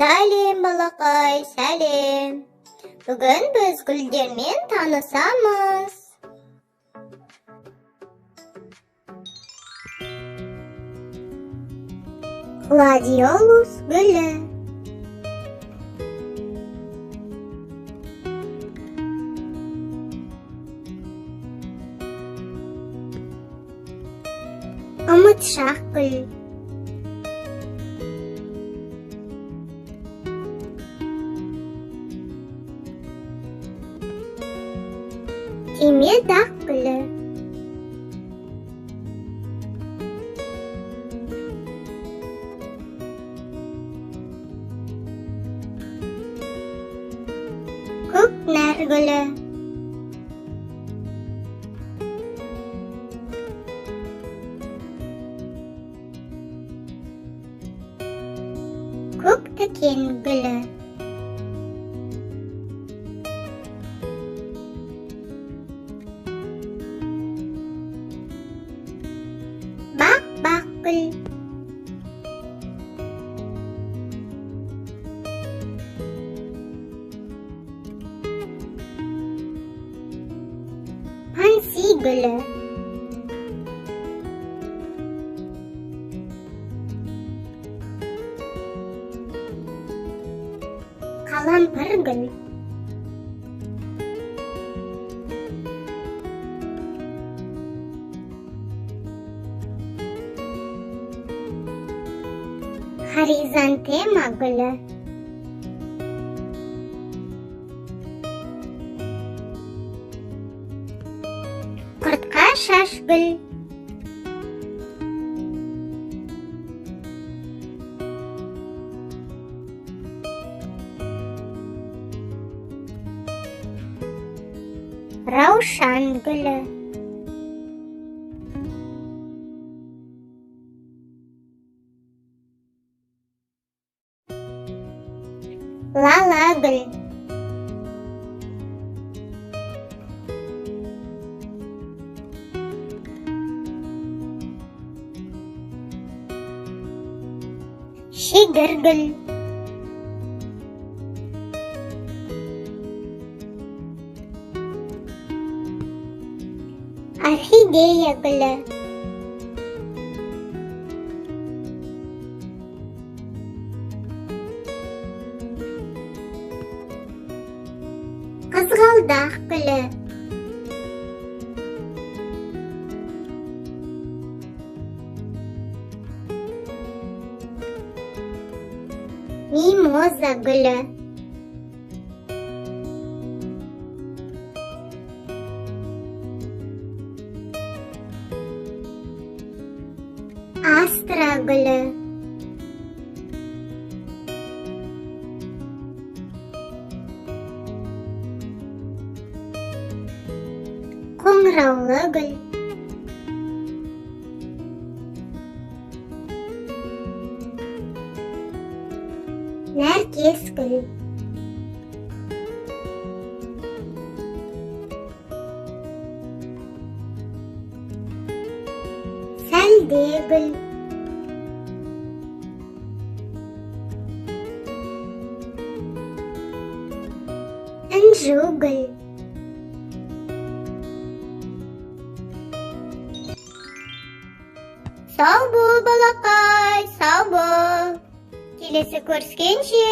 Сәлем, балақай, сәлем. Бүгін біз гүлдермен танысамыз. Гладиолус гүлі. Ұмытшақ гүл. Түймедақ гүлі. Көкнәр гүлі. Көктікен гүлі. Бақ гүл. Панси гүлі. Қалампыр гүл. Хризантема гүлі. Құртқа шаш гүл. Раушан гүлі. Лала гүл. Шегір гүл. Орхидея гүлі. Қызғалдақ гүлі. Мимоза гүлі. Астра гүлі. Қоңыраулы гүл. Нәркес гүл. Сәлде гүл. Інжу гүл. Сау бол, балақай, сау бол. Келесі көріскенше.